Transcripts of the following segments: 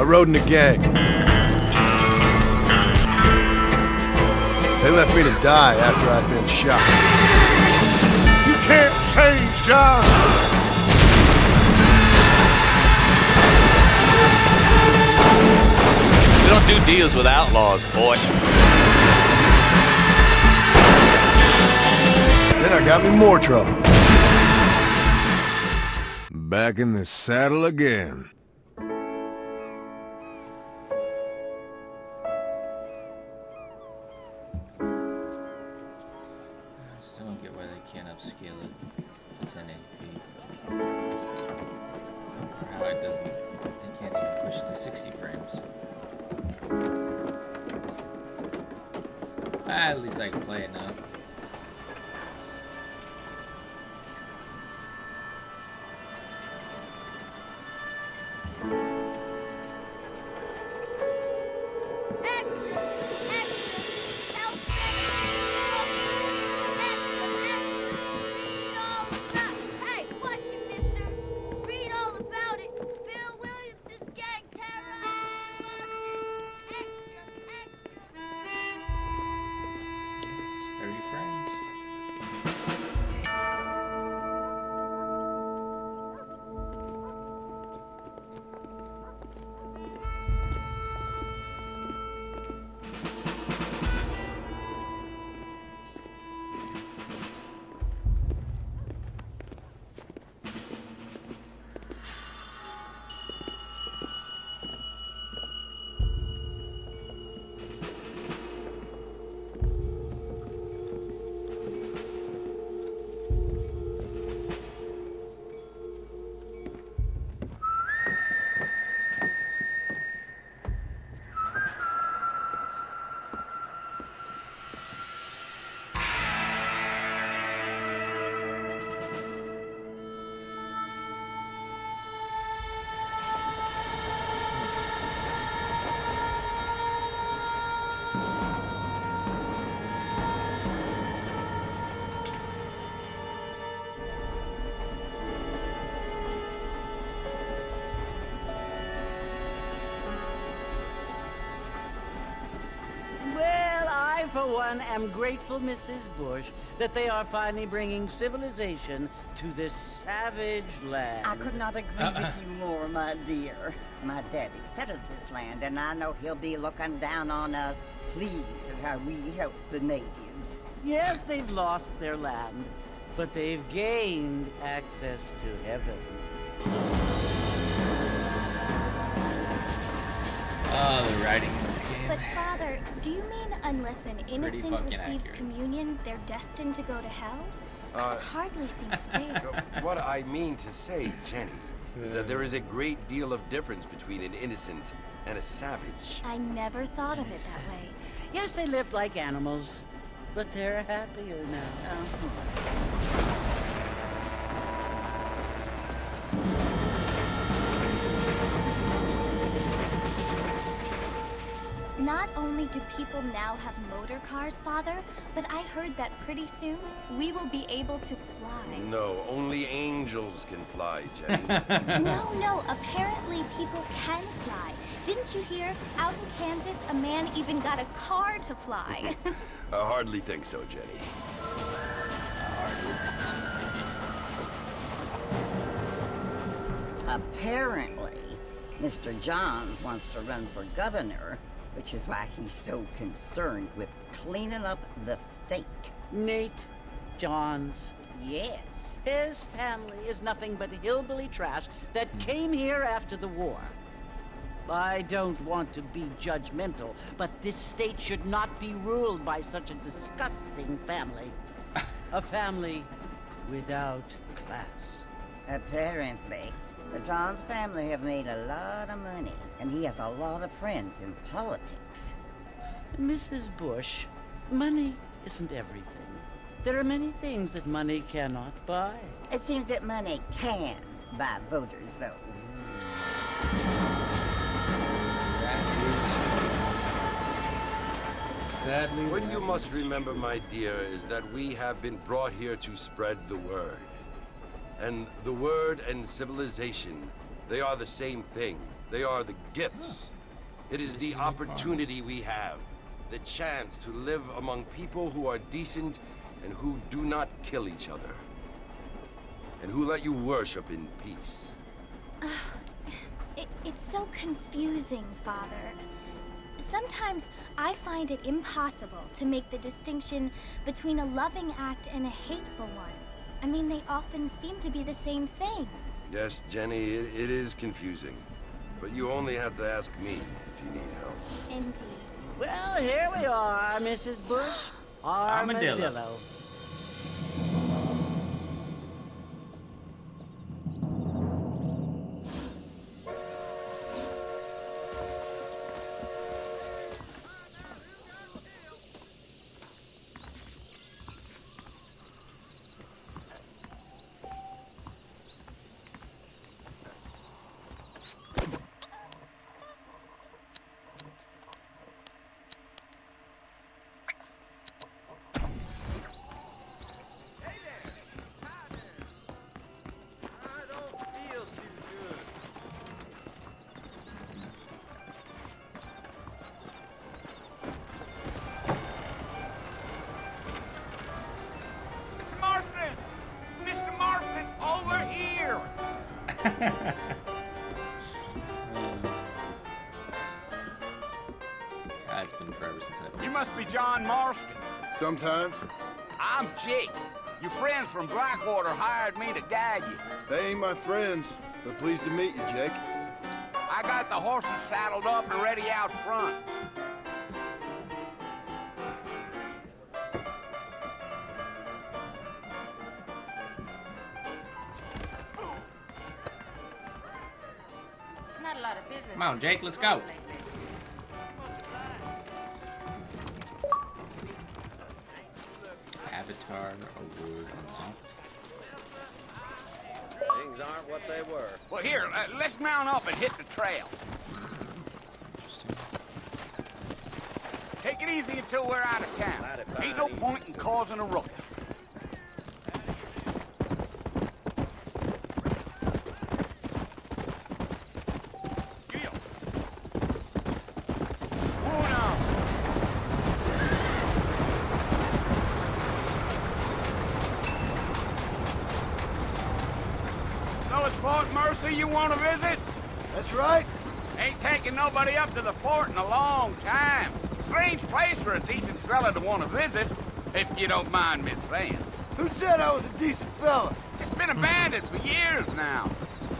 rode in a gang. They left me to die after I'd been shot. You can't change, John! We don't do deals with outlaws, boy. Then I got me more trouble. Back in the saddle again. I still don't get why they can't upscale it to 1080p. Or how it doesn't, they can't even push it to 60 frames. At least I can play it now. For one, am grateful, Mrs. Bush, that they are finally bringing civilization to this savage land. I could not agree with you more, my dear. My daddy settled this land, and I know he'll be looking down on us, pleased at how we help the natives. Yes, they've lost their land, but they've gained access to heaven. Oh, the writing in this game. But Father, do you mean unless an innocent receives communion, they're destined to go to hell? That hardly seems fair. What I mean to say, Jenny, is that there is a great deal of difference between an innocent and a savage. I never thought of it that way. Yes, they lived like animals, but they're happier now. Not only do people now have motor cars, Father, but I heard that pretty soon we will be able to fly. No, only angels can fly, Jenny. No, apparently people can fly. Didn't you hear? Out in Kansas, a man even got a car to fly. I hardly think so, Jenny. Apparently, Mr. Johns wants to run for governor, which is why he's so concerned with cleaning up the state. Nate Johns. Yes. His family is nothing but hillbilly trash that came here after the war. I don't want to be judgmental, but this state should not be ruled by such a disgusting family. A family without class. Apparently. The Johns family have made a lot of money, and he has a lot of friends in politics. Mrs. Bush, money isn't everything. There are many things that money cannot buy. It seems that money can buy voters, though. Sadly, what you must remember, my dear, is that we have been brought here to spread the word. And the word and civilization, they are the same thing. They are the gifts. It is the opportunity we have. The chance to live among people who are decent and who do not kill each other. And who let you worship in peace. It's so confusing, Father. Sometimes I find it impossible to make the distinction between a loving act and a hateful one. I mean, they often seem to be the same thing. Yes, Jenny, it is confusing. But you only have to ask me if you need help. Indeed. Well, here we are, Mrs. Bush. Armadillo. God, it's been forever since I've been. You must be John Marston. Sometimes. I'm Jake. Your friends from Blackwater hired me to guide you. They ain't my friends, but pleased to meet you, Jake. I got the horses saddled up and ready out front. Not a lot of business. Come on, Jake, let's go. Avatar award unlocked. Things aren't what they were. Well, here, let's mount up and hit the trail. Take it easy until we're out of town. Ain't no point in causing a ruckus. Fort Mercy you want to visit? That's right. Ain't taken nobody up to the fort in a long time. Strange place for a decent fella to want to visit, if you don't mind me saying. Who said I was a decent fella? It's been abandoned for years now.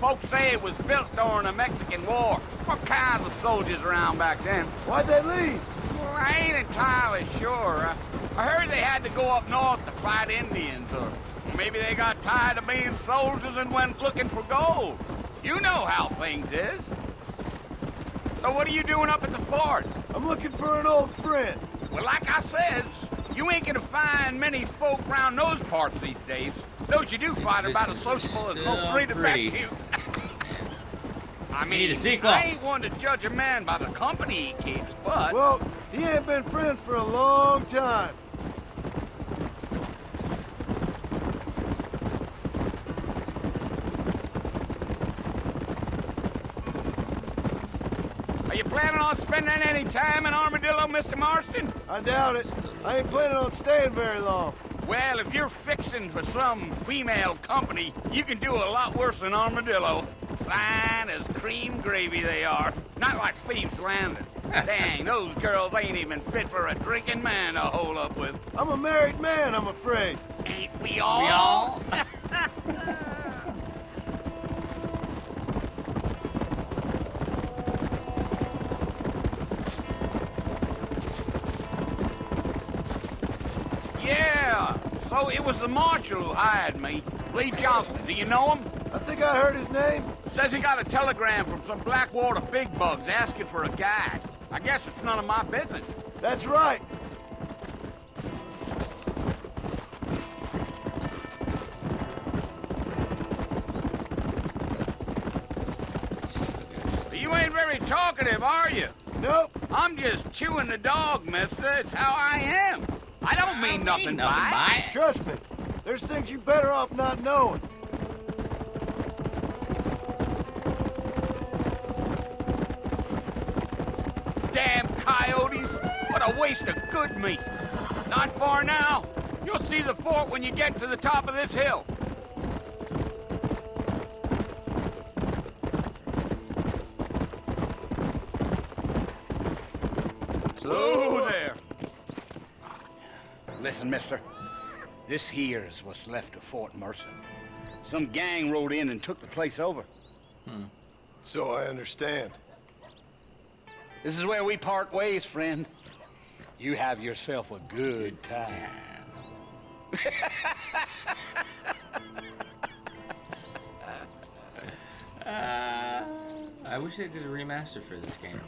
Folks say it was built during the Mexican War. What kinds of soldiers around back then? Why'd they leave? Well, I ain't entirely sure. I heard they had to go up north to fight Indians, or maybe they got tired of being soldiers and went looking for gold. You know how things is. So what are you doing up at the fort? I'm looking for an old friend. Well, like I says, you ain't gonna find many folk around those parts these days. Those you do find are about as sociable as most freedom back you. I mean, need a sequel. I ain't one to judge a man by the company he keeps, but... Well, he ain't been friends for a long time. Are you planning on spending any time in Armadillo, Mr. Marston? I doubt it. I ain't planning on staying very long. Well, if you're fixing for some female company, you can do a lot worse than Armadillo. Fine as cream gravy they are. Not like Thieves Landing. Dang, those girls ain't even fit for a drinking man to hole up with. I'm a married man, I'm afraid. Ain't we all? We all? Yeah, so it was the marshal who hired me. Lee Johnson, do you know him? I think I heard his name. Says he got a telegram from some Blackwater big bugs asking for a guide. I guess it's none of my business. That's right. You ain't very talkative, are you? Nope. I'm just chewing the dog, mister. It's how I am. I don't mean nothing by it. Trust me. There's things you better off not knowing. Damn coyotes! What a waste of good meat. Not far now. You'll see the fort when you get to the top of this hill. Slow there. Listen, mister. This here is what's left of Fort Mercer. Some gang rode in and took the place over. So I understand. This is where we part ways, friend. You have yourself a good time. I wish they did a remaster for this game.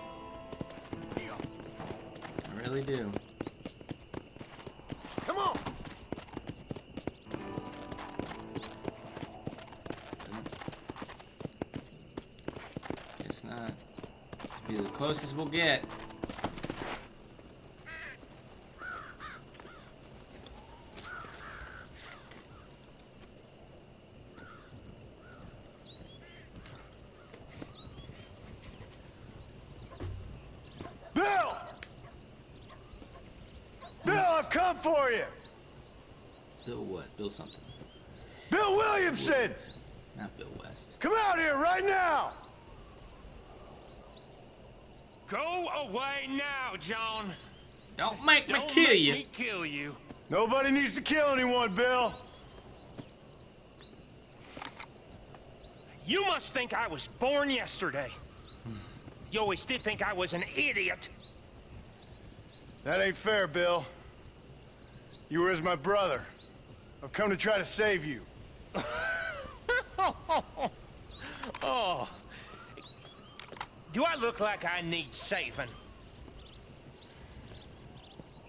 I really do. Come on! It's not. It'll be the closest we'll get. Bill! Bill, I've come for you! Bill what? Bill something. Bill Williamson! Not Bill West. Come out here right now! Go away now, John. Don't make me Don't kill make you. me kill you. Nobody needs to kill anyone, Bill. You must think I was born yesterday. You always did think I was an idiot. That ain't fair, Bill. You were as my brother. I've come to try to save you. Oh. Do I look like I need saving?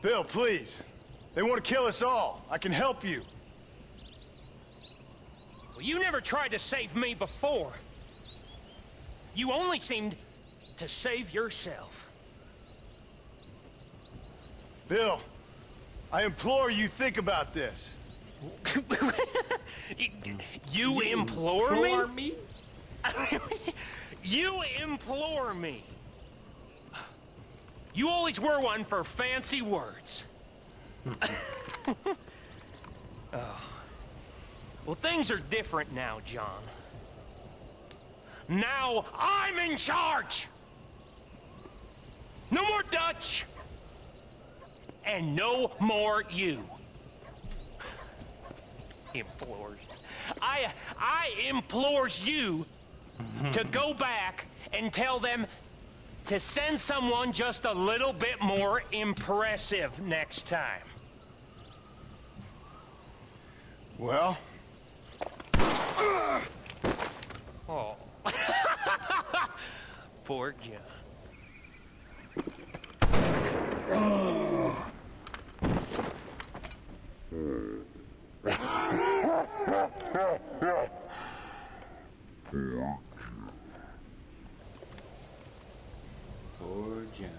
Bill, please. They want to kill us all. I can help you. Well, you never tried to save me before. You only seemed to save yourself. Bill, I implore you think about this. You implore me? You implore me. You always were one for fancy words. Oh. Well, things are different now, John. Now I'm in charge. No more Dutch. And no more you. Implores. I implores you to go back and tell them to send someone just a little bit more impressive next time. Well? Oh. Poor John. Poor John.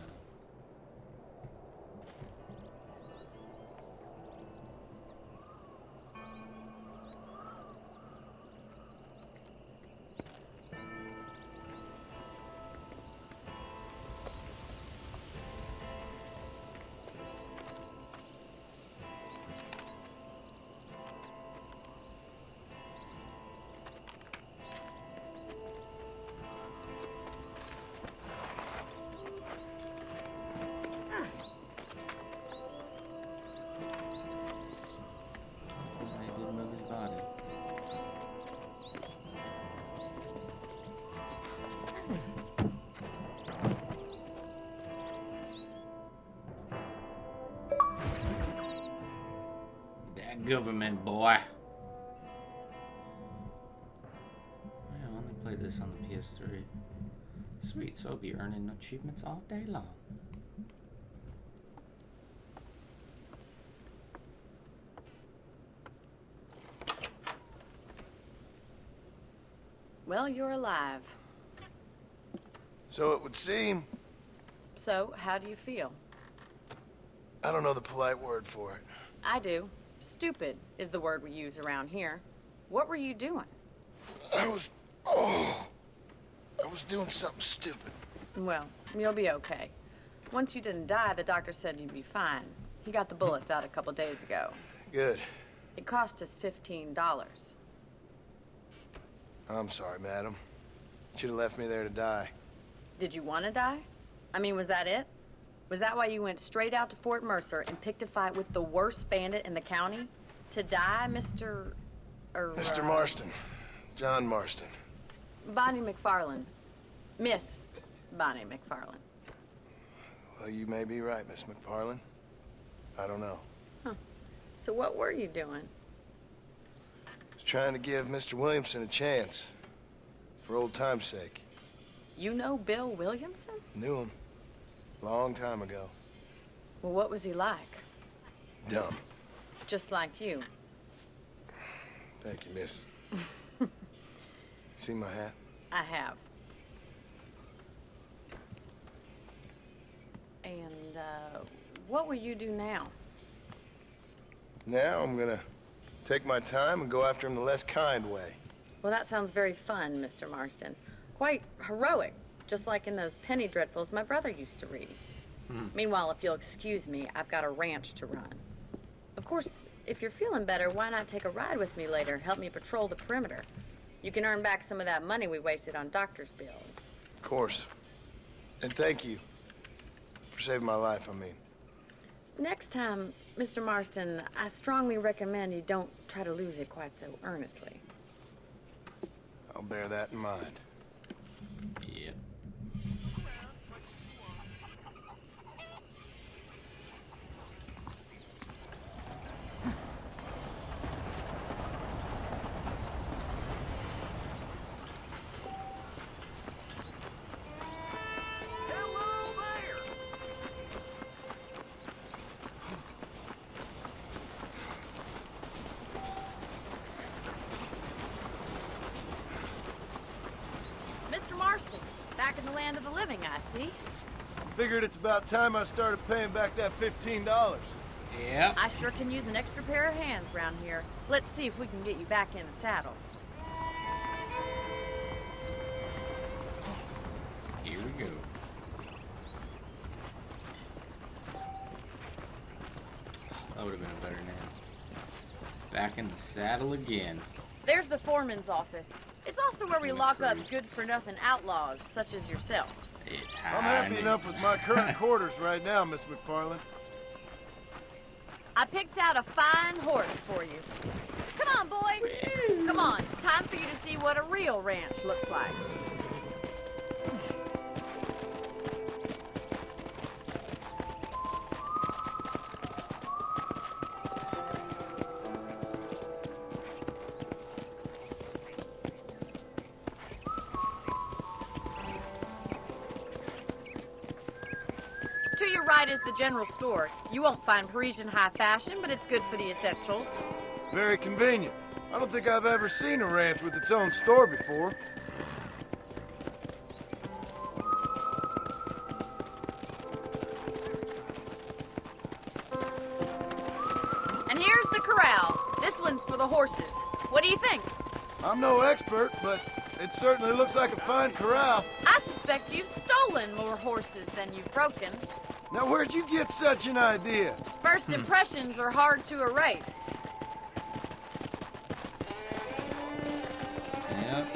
Government boy. I only played this on the PS3. Sweet, so I'll be earning achievements all day long. Well, you're alive. So it would seem. So, how do you feel? I don't know the polite word for it. I do. Stupid is the word we use around here. What were you doing? I was doing something stupid. Well, you'll be okay. Once you didn't die, the doctor said you'd be fine. He got the bullets out a couple days ago. Good. It cost us $15. I'm sorry, madam. You should have left me there to die. Did you want to die? I mean, was that it? Was that why you went straight out to Fort Mercer and picked a fight with the worst bandit in the county? To die, Mr. Mr. Marston. John Marston. Bonnie McFarland. Miss Bonnie McFarland. Well, you may be right, Miss McFarland. I don't know. Huh. So what were you doing? I was trying to give Mr. Williamson a chance. For old time's sake. You know Bill Williamson? Knew him. Long time ago. Well, what was he like? Dumb. Just like you. Thank you, miss. See my hat? I have. And, what will you do now? Now I'm gonna take my time and go after him the less kind way. Well, that sounds very fun, Mr. Marston. Quite heroic, just like in those penny dreadfuls my brother used to read. Meanwhile, if you'll excuse me, I've got a ranch to run. Of course, if you're feeling better, why not take a ride with me later? Help me patrol the perimeter. You can earn back some of that money we wasted on doctor's bills. Of course. And thank you for saving my life, I mean. Next time, Mr. Marston, I strongly recommend you don't try to lose it quite so earnestly. I'll bear that in mind. Yep. Mr. Marston, back in the land of the living, I see. Figured it's about time I started paying back that $15. Yep. I sure can use an extra pair of hands around here. Let's see if we can get you back in the saddle. Here we go. That would have been a better name. Back in the saddle again. There's the foreman's office. It's also where we lock up good-for-nothing outlaws, such as yourself. It's I'm happy enough with my current quarters right now, Miss McFarland. I picked out a fine horse for you. Come on, boy. Come on. Time for you to see what a real ranch looks like. To your right is the general store. You won't find Parisian high fashion, but it's good for the essentials. Very convenient. I don't think I've ever seen a ranch with its own store before. And here's the corral. This one's for the horses. What do you think? I'm no expert, but it certainly looks like a fine corral. I suspect you've stolen more horses than you've broken. Now, where'd you get such an idea? First impressions are hard to erase. Yep.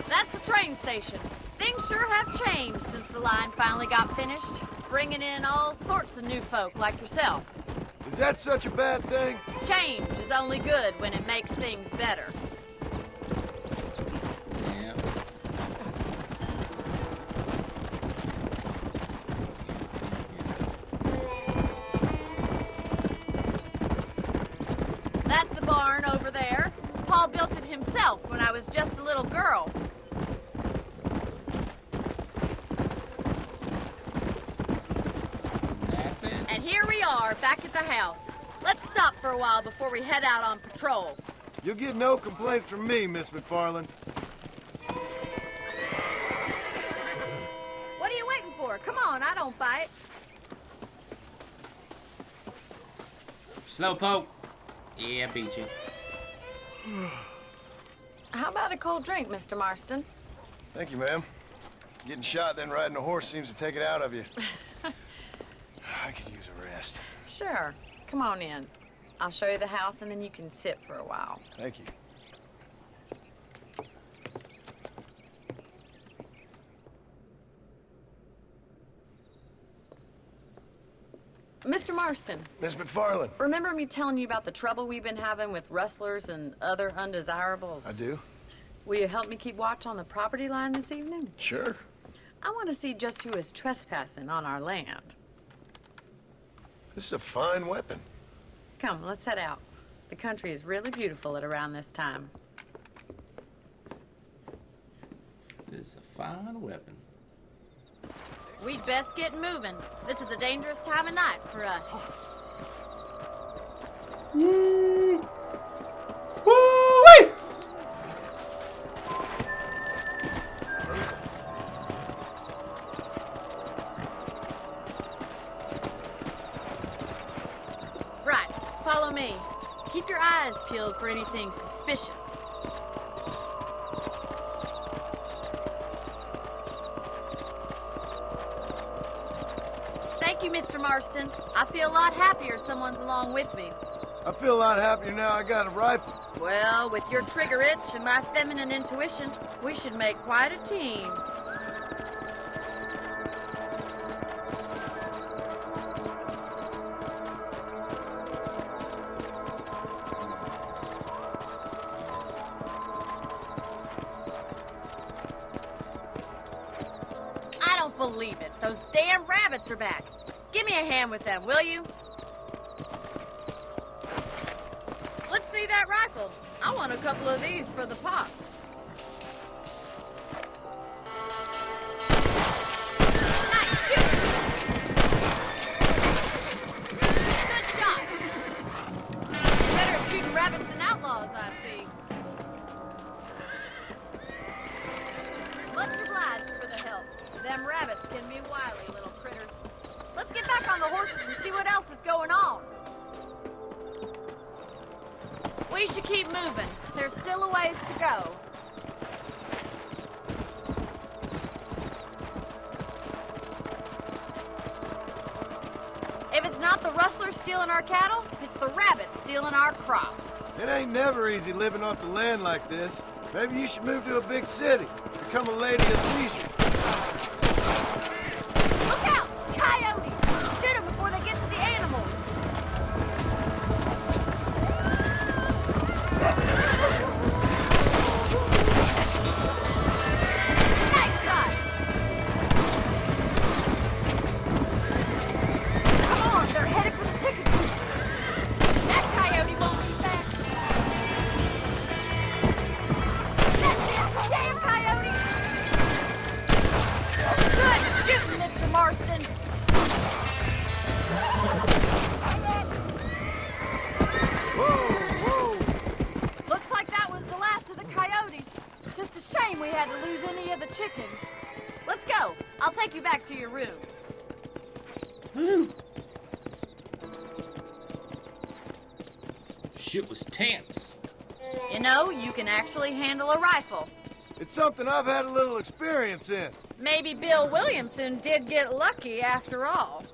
That's the train station. Things sure have changed since the line finally got finished, bringing in all sorts of new folk like yourself. Is that such a bad thing? Change is only good when it makes things better. Yep. That's the barn over there. Paul built it himself when I was just a little girl. That's it. And here we are, back at the house. Let's stop for a while before we head out on patrol. You'll get no complaints from me, Miss McFarland. What are you waiting for? Come on, I don't bite. Slowpoke. Yeah, I beat you. How about a cold drink, Mr. Marston? Thank you, ma'am. Getting shot then riding a horse seems to take it out of you. I could use a rest. Sure. Come on in. I'll show you the house and then you can sit for a while. Thank you. Mr. Marston. Miss McFarland. Remember me telling you about the trouble we've been having with rustlers and other undesirables? I do. Will you help me keep watch on the property line this evening? Sure. I want to see just who is trespassing on our land. This is a fine weapon. Come, let's head out. The country is really beautiful at around this time. This is a fine weapon. We'd best get moving. This is a dangerous time of night for us. Woo! Woo-wee! Right, follow me. Keep your eyes peeled for anything suspicious. Thank you, Mr. Marston. I feel a lot happier someone's along with me. I feel a lot happier now I got a rifle. Well, with your trigger itch and my feminine intuition, we should make quite a team. I don't believe it. Those damn rabbits are back. Give me a hand with them, will you? Let's see that rifle. I want a couple of these for the pot. Nice shoot! Good shot. Better at shooting rabbits than outlaws, I see. Much obliged for the help. Them rabbits can be wily little critters. Let's get back on the horses and see what else is going on. We should keep moving. There's still a ways to go. If it's not the rustlers stealing our cattle, it's the rabbits stealing our crops. It ain't never easy living off the land like this. Maybe you should move to a big city. Become a lady of leisure. Look out! Coyotes! Shoot them before they get to the animals. Nice shot! Come on, they're headed for the chicken coop. That coyote won't be back. That damn coyote! Good shooting, Mr. Marston. Looks like that was the last of the coyotes. Just a shame we had to lose any of the chickens. Let's go. I'll take you back to your room. Shit was tense. You know, you can actually handle a rifle. It's something I've had a little experience in. Maybe Bill Williamson did get lucky after all.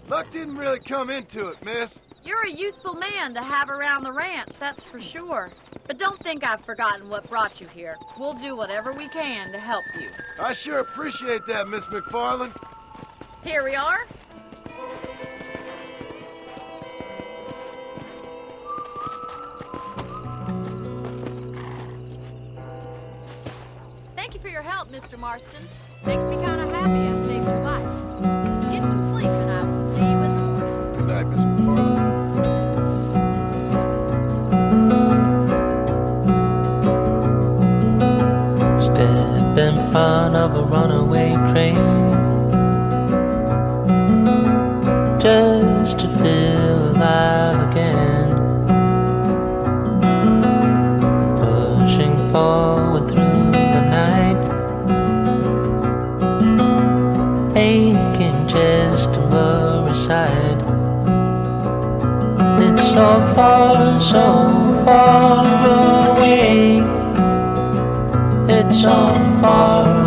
Luck didn't really come into it, miss. You're a useful man to have around the ranch, that's for sure. But don't think I've forgotten what brought you here. We'll do whatever we can to help you. I sure appreciate that, Miss McFarland. Here we are. Thank you for your help, Mr. Marston. Makes me kind of happy I saved your life. Get some sleep and I will see you in the morning. Good night, Miss McFarland. Step in front of a runaway train just to feel alive again, pushing forward through the night, aching just to blur aside. It's so far away. It's so far